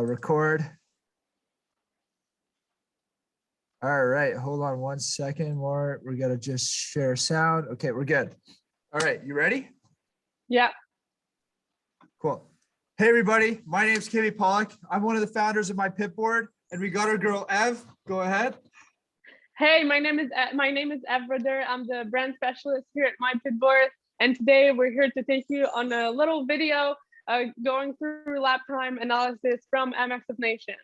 Record. All right, hold on 1 second more. We got to just share sound. Okay, we're good. All right, you ready? Yeah. Cool. Hey everybody, my name's Kimmy Pollock. I'm one of the founders of My Pit Board, and we got our girl Ev. Go ahead. Hey, my name is Ev Roder. I'm the brand specialist here at My Pit Board, and today we're here to take you on a little video going through lap time analysis from MX of Nation.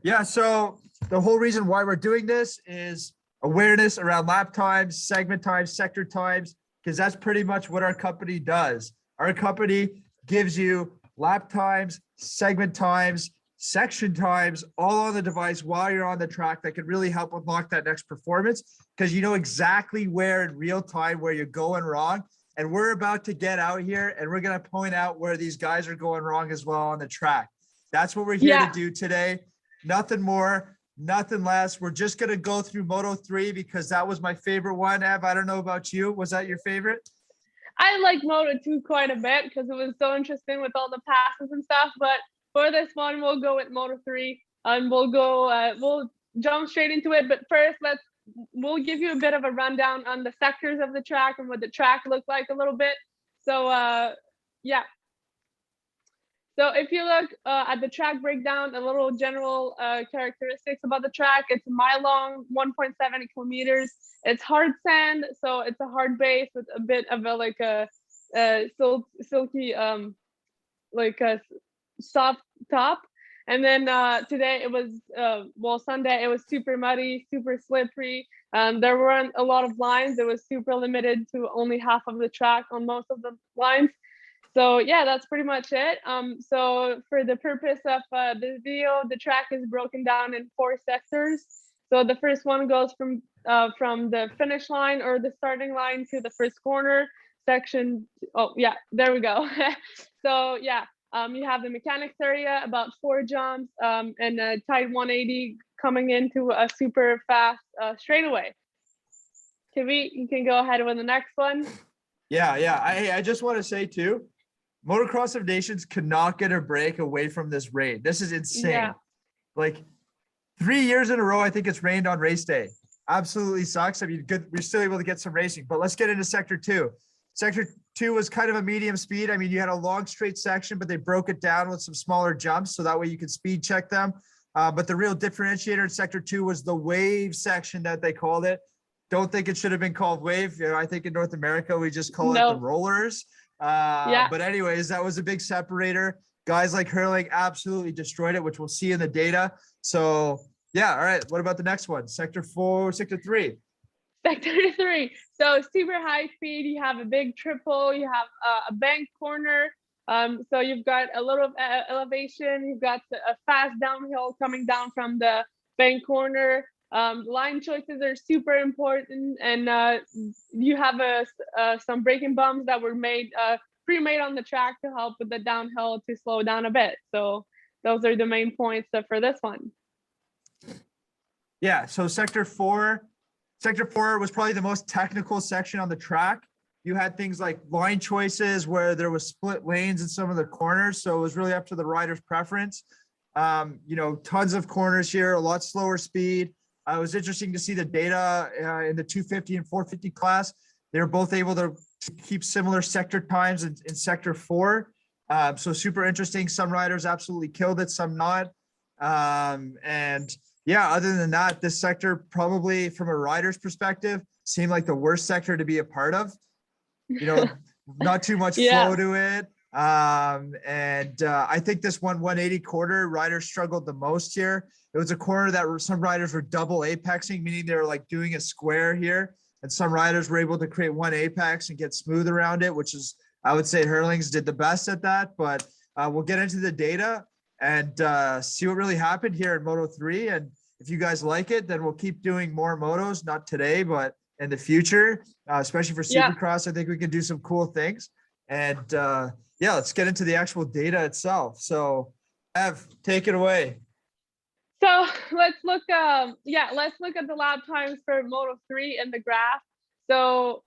Yeah, so the whole reason why we're doing this is awareness around lap times, segment times, sector times, because that's pretty much what our company does. Our company gives you lap times, segment times, section times, all on the device while you're on the track that can really help unlock that next performance, because you know exactly where in real time where you're going wrong. And we're about to get out here and we're going to point out where these guys are going wrong as well on the track. That's what we're here to do today. Nothing more, nothing less. We're just going to go through Moto 3 because that was my favorite one. Ev, I don't know about you. Was that your favorite? I like Moto 2 quite a bit because it was so interesting with all the passes and stuff. But for this one, we'll go with Moto 3 and we'll jump straight into it. But first, we'll give you a bit of a rundown on the sectors of the track and what the track looked like a little bit. So yeah. So if you look at the track breakdown, a little general characteristics about the track, it's a mile long, 1.7 kilometers. It's hard sand, so it's a hard base with a bit of a silky, like a soft top. And then today it was, Sunday, it was super muddy, super slippery. There weren't a lot of lines. It was super limited to only half of the track on most of the lines. So yeah, that's pretty much it. So for the purpose of this video, the track is broken down in 4 sectors. So the first one goes from the finish line or the starting line to the first corner section. Oh yeah, there we go. So yeah, you have the mechanics area, about 4 jumps, and a tight 180 coming into a super fast straightaway. Kivi, you can go ahead with the next one. Yeah. I just want to say too, Motocross of Nations could not get a break away from this rain. This is insane. Yeah. Like 3 years in a row, I think it's rained on race day. Absolutely sucks. I mean, good. We're still able to get some racing, but let's get into sector 2. Sector 2 was kind of a medium speed. I mean, you had a long straight section, but they broke it down with some smaller jumps. So that way you could speed check them. But the real differentiator in sector 2 was the wave section that they called it. Don't think it should have been called wave. You know, I think in North America, we just call it the rollers. But anyways, that was a big separator. Guys like Hurling absolutely destroyed it, which we'll see in the data. So yeah, all right. What about the next one? Sector 3. Sector 3. So super high speed. You have a big triple. You have a bank corner. So you've got a little elevation. You've got a fast downhill coming down from the bank corner. Line choices are super important, and you have some braking bumps that were pre-made on the track to help with the downhill to slow down a bit. So those are the main points for this one. Yeah, so sector 4 was probably the most technical section on the track. You had things like line choices where there was split lanes in some of the corners, so it was really up to the rider's preference. You know, tons of corners here, a lot slower speed. It was interesting to see the data in the 250 and 450 class. They were both able to keep similar sector times in sector 4. So super interesting. Some riders absolutely killed it, some not. And yeah, other than that, this sector probably from a rider's perspective seemed like the worst sector to be a part of. You know, not too much flow to it. I think this 180 quarter riders struggled the most here. It was a corner that some riders were double apexing, meaning they were like doing a square here. And some riders were able to create one apex and get smooth around it, which is, I would say Hurlings did the best at that, but we'll get into the data and see what really happened here in Moto 3. And if you guys like it, then we'll keep doing more motos, not today, but in the future, especially for supercross. I think we can do some cool things. And yeah, let's get into the actual data itself. So Ev, take it away. So let's look at the lap times for Moto 3 in the graph. So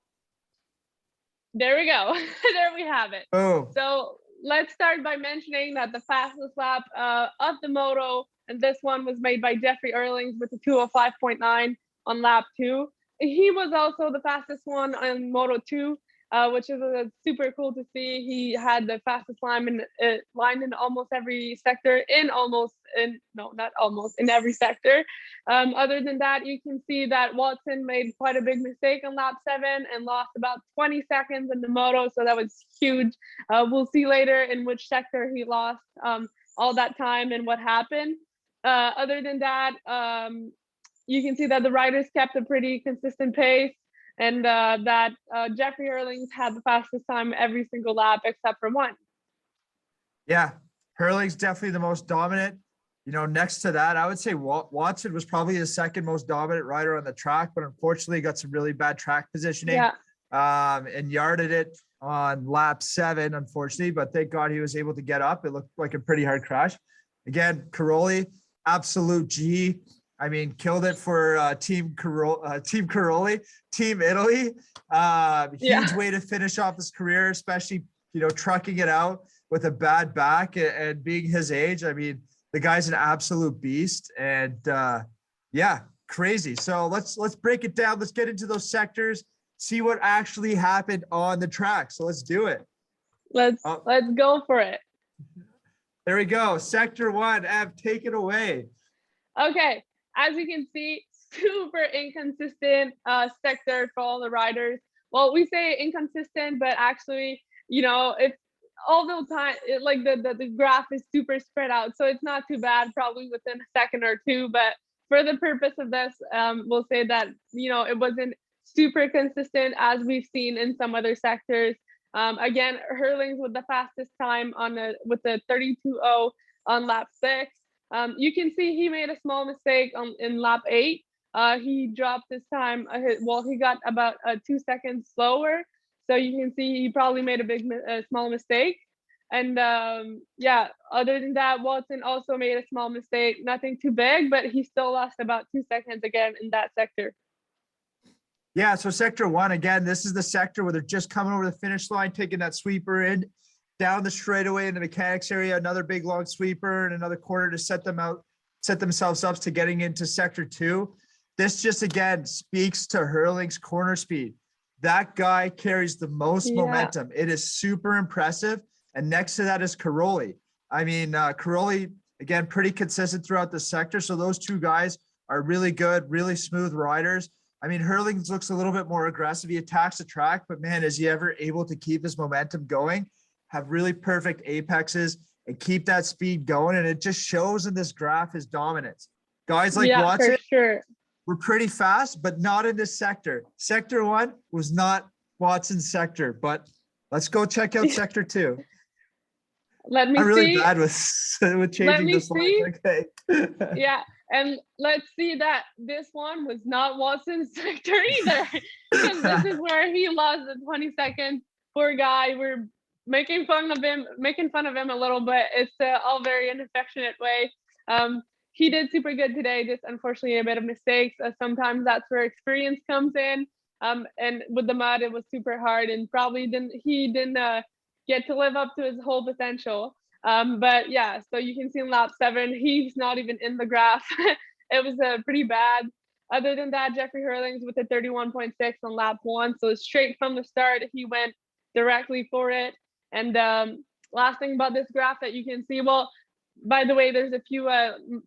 there we go. There we have it. Oh. So let's start by mentioning that the fastest lap of the moto, and this one was made by Jeffrey Earlings with a 2:05.9 on lap 2. He was also the fastest one on Moto 2, which is super cool to see. He had the fastest line in almost every sector, in every sector. Other than that, you can see that Watson made quite a big mistake on lap 7 and lost about 20 seconds in the moto, so that was huge. We'll see later in which sector he lost all that time and what happened. Other than that, you can see that the riders kept a pretty consistent pace, and that Jeffrey Earlings had the fastest time every single lap except for one. Yeah, Hurling's definitely the most dominant. Next to that, I would say Watson was probably the second most dominant rider on the track, but unfortunately got some really bad track positioning and yarded it on lap 7, unfortunately, but thank God he was able to get up. It looked like a pretty hard crash. Again, Caroli, absolute G. I mean, killed it for Team Caroli, Team Italy. Huge way to finish off his career, especially, trucking it out with a bad back and being his age. I mean, the guy's an absolute beast, and yeah, crazy. So let's break it down. Let's get into those sectors, see what actually happened on the track. So let's do it. Let's go for it. There we go. Sector 1, Ev, take it away. Okay. As you can see, super inconsistent sector for all the riders. Well, we say inconsistent, but actually, it's all the time, the graph is super spread out. So it's not too bad, probably within a second or two. But for the purpose of this, we'll say that, it wasn't super consistent as we've seen in some other sectors. Again, Hurlings with the fastest time with the 32.0 on lap 6. You can see he made a small mistake in lap 8. He dropped his time. He got about 2 seconds slower. So you can see he probably made a small mistake. And other than that, Watson also made a small mistake. Nothing too big, but he still lost about 2 seconds again in that sector. Yeah, so sector 1, again, this is the sector where they're just coming over the finish line, taking that sweeper in, down the straightaway in the mechanics area, another big long sweeper and another corner to set themselves up to getting into sector 2. This just, again, speaks to Hurling's corner speed. That guy carries the most momentum. It is super impressive. And next to that is Caroli. I mean, Caroli, again, pretty consistent throughout the sector. So those two guys are really good, really smooth riders. I mean, Hurlings looks a little bit more aggressive. He attacks the track, but man, is he ever able to keep his momentum going, have really perfect apexes and keep that speed going. And it just shows in this graph his dominance. Guys like Watson were pretty fast, but not in this sector. Sector 1 was not Watson's sector, but let's go check out sector 2. I'm really bad with changing the slide. Okay. Yeah. And let's see that this one was not Watson's sector either, because this is where he lost the 20 seconds. Poor guy. We're making fun of him a little bit. It's all very in an affectionate way. He did super good today, just unfortunately a bit of mistakes. Sometimes that's where experience comes in. And with the mud, it was super hard, and probably didn't get to live up to his whole potential. But yeah, so you can see in lap 7, he's not even in the graph. It was pretty bad. Other than that, Jeffrey Hurlings with a 31.6 on lap 1. So straight from the start, he went directly for it. And last thing about this graph that you can see, well, by the way, there's a few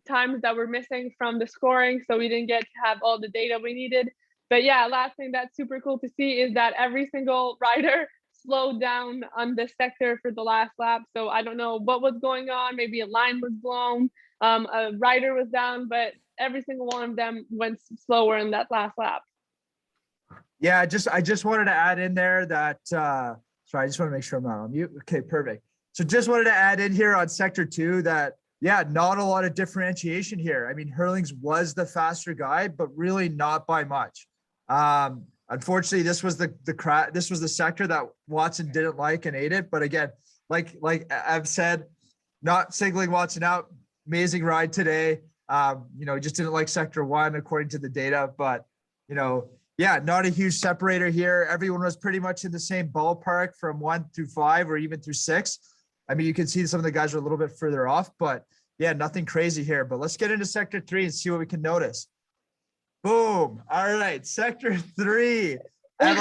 times that we're missing from the scoring, so we didn't get to have all the data we needed. But yeah, last thing that's super cool to see is that every single rider slowed down on this sector for the last lap. So I don't know what was going on. Maybe a line was blown, a rider was down, but every single one of them went slower in that last lap. Yeah, I just wanted to add in there that, sorry, I just want to make sure I'm not on mute. Okay, perfect. So just wanted to add in here on sector 2 that, yeah, not a lot of differentiation here. I mean, Hurlings was the faster guy, but really not by much. Unfortunately, this was the sector that Watson didn't like and ate it. But again, like I've said, not singling Watson out, amazing ride today. Just didn't like sector 1 according to the data, but yeah, not a huge separator here. Everyone was pretty much in the same ballpark from 1 through 5 or even through 6. I mean, you can see some of the guys are a little bit further off, but yeah, nothing crazy here. But let's get into sector 3 and see what we can notice. Boom. All right, sector 3. And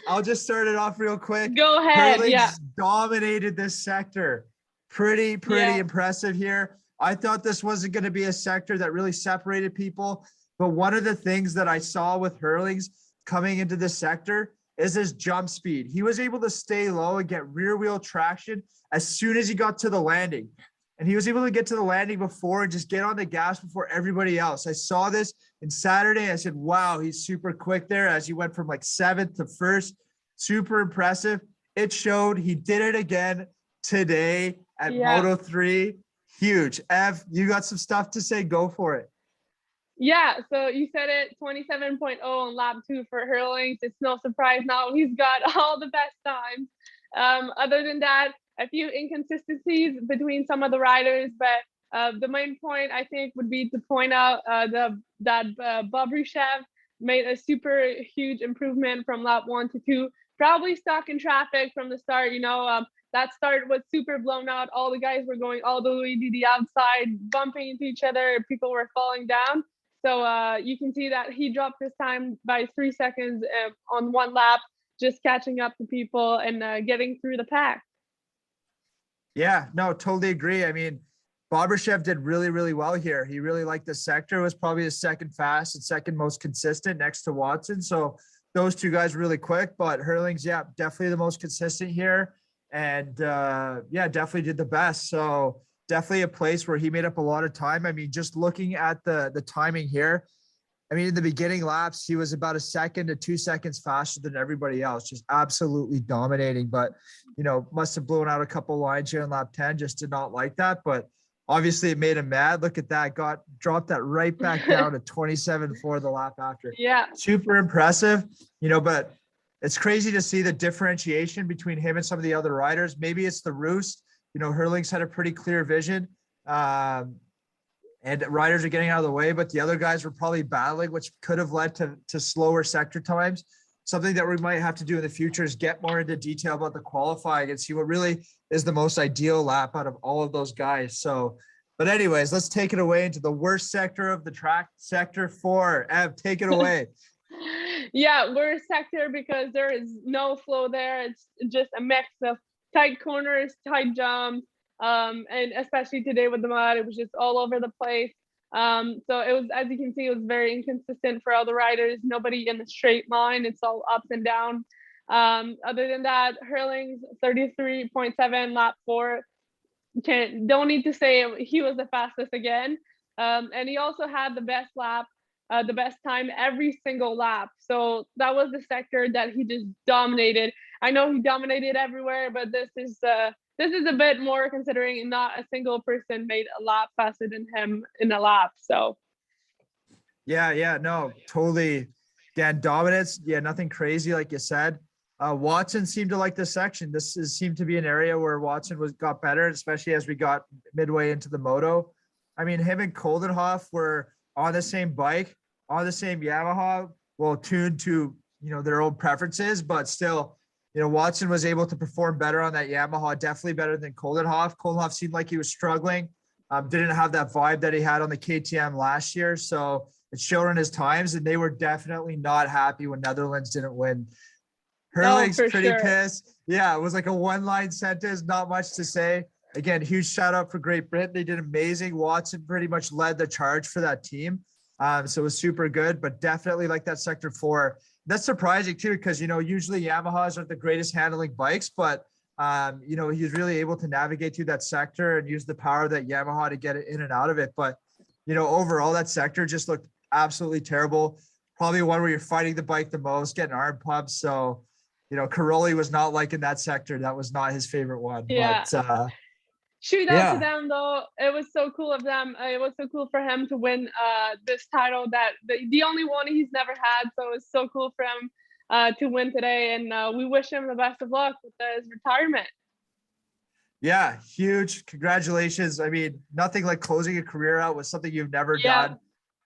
I'll just start it off real quick. Go ahead. Yeah. Hurlings dominated this sector. Pretty Yeah. impressive here. I thought this wasn't going to be a sector that really separated people. But one of the things that I saw with Hurlings coming into this sector is his jump speed. He was able to stay low and get rear wheel traction as soon as he got to the landing. And he was able to get to the landing before and just get on the gas before everybody else. I saw this in Saturday. I said, wow, he's super quick there as he went from like 7th to 1st. Super impressive. It showed. He did it again today at Moto 3. Huge. Ev, you got some stuff to say. Go for it. Yeah, so you said it, 27.0 on lap 2 for Hurlings. It's no surprise now. He's got all the best times. Other than that, a few inconsistencies between some of the riders, but the main point I think would be to point out that Bobryshev made a super huge improvement from lap 1 to 2. Probably stuck in traffic from the start. That start was super blown out. All the guys were going all the way to the outside, bumping into each other. People were falling down. So you can see that he dropped his time by 3 seconds on one lap, just catching up to people and getting through the pack. Yeah, no, totally agree. I mean, Bobryshev did really well here. He really liked the sector. It was probably his second fast and second most consistent next to Watson. So those two guys really quick, but Hurlings, yeah, definitely the most consistent here. And yeah, definitely did the best. So definitely a place where he made up a lot of time. I mean, just looking at the timing here, I mean, in the beginning laps, he was about 1 second to 2 seconds faster than everybody else, just absolutely dominating. But, must have blown out a couple lines here in lap 10, just did not like that. But obviously it made him mad. Look at that, dropped that right back down to 27.4 the lap after. Yeah. Super impressive, but it's crazy to see the differentiation between him and some of the other riders. Maybe it's the roost. Hurlings had a pretty clear vision. And riders are getting out of the way, but the other guys were probably battling, which could have led to slower sector times. Something that we might have to do in the future is get more into detail about the qualifying and see what really is the most ideal lap out of all of those guys. So, but anyways, let's take it away into the worst sector of the track, sector 4. Ev, take it away. Yeah, worst sector because there is no flow there. It's just a mix of tight corners, tight jumps. And especially today with the mud, it was just all over the place. So it was, as you can see, it was very inconsistent for all the riders. Nobody in the straight line. It's all ups and down. Other than that, Hurlings 33.7 lap 4. Don't need to say he was the fastest again. And he also had the best lap, the best time every single lap. So that was the sector that he just dominated. I know he dominated everywhere, but this is a bit more considering not a single person made a lap faster than him in a lap. So yeah, no, totally. Again, dominance. Yeah, nothing crazy, like you said. Watson seemed to like this section. Seemed to be an area where Watson got better, especially as we got midway into the moto. I mean, him and Koldenhoff were on the same bike, on the same Yamaha, well, tuned to, their own preferences, but still, Watson was able to perform better on that Yamaha, definitely better than Koldenhoff. Koldenhoff seemed like he was struggling, didn't have that vibe that he had on the KTM last year. So it showed in his times, and they were definitely not happy when Netherlands didn't win. Hurling's pretty pissed. Yeah, it was like a one-line sentence, not much to say. Again, huge shout out for Great Britain. They did amazing. Watson pretty much led the charge for that team. So it was super good, but definitely like that sector 4. That's surprising too, because, usually Yamahas aren't the greatest handling bikes, but, he was really able to navigate through that sector and use the power of that Yamaha to get it in and out of it. But, overall that sector just looked absolutely terrible. Probably one where you're fighting the bike the most, getting arm pumps. So, Caroli was not liking that sector. That was not his favorite one. Yeah. But, shoot out to them though. It was so cool of them. It was so cool for him to win this title, that the only one he's never had. So it was so cool for him to win today, and we wish him the best of luck with his retirement. Yeah, huge congratulations. I mean, nothing like closing a career out with something you've never done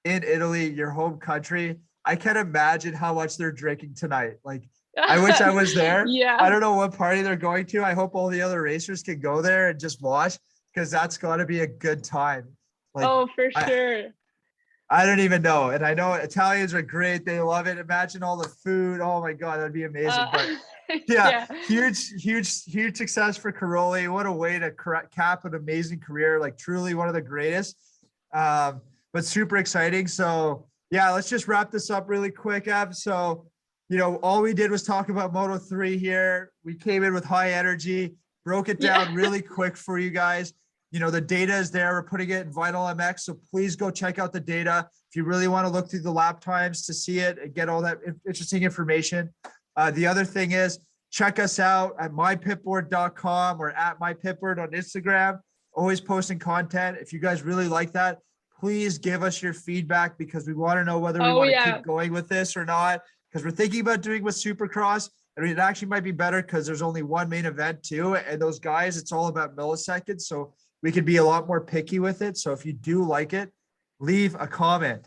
in Italy, your home country. I can't imagine how much they're drinking tonight. Like, I wish I was there. Yeah. I don't know what party they're going to. I hope all the other racers can go there and just watch, because that's got to be a good time. Like, Oh, for I, sure. I don't even know. And I know Italians are great. They love it. Imagine all the food. Oh my God, that'd be amazing. But yeah, huge success for Caroli. What a way to cap an amazing career. Like truly one of the greatest. But super exciting. So yeah, let's just wrap this up really quick, Ev. So, all we did was talk about Moto3 here. We came in with high energy, broke it down really quick for you guys. The data is there. We're putting it in Vital MX. So please go check out the data. If you really want to look through the lap times to see it and get all that interesting information. The other thing is, check us out at mypitboard.com or at mypitboard on Instagram. Always posting content. If you guys really like that, please give us your feedback, because we want to know whether we want to keep going with this or not. Because we're thinking about doing with Supercross. I mean, it actually might be better because there's only one main event too. And those guys, it's all about milliseconds. So we could be a lot more picky with it. So if you do like it, leave a comment.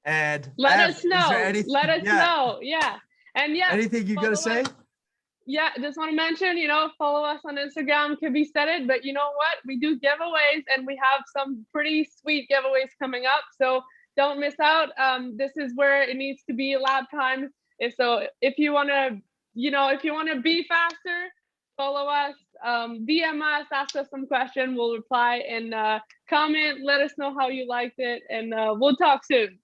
And let us know. Let us know. Yeah. And anything you got to say? Yeah, just want to mention, follow us on Instagram. Could be said it, but you know what? We do giveaways, and we have some pretty sweet giveaways coming up. So don't miss out. This is where it needs to be lap times. If you want to, if you want to be faster, follow us, DM us, ask us some question. We'll reply, and comment. Let us know how you liked it, and we'll talk soon.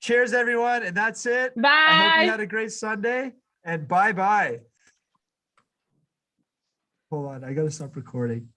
Cheers, everyone. And that's it. Bye. I hope you had a great Sunday, and bye-bye. Hold on. I got to stop recording.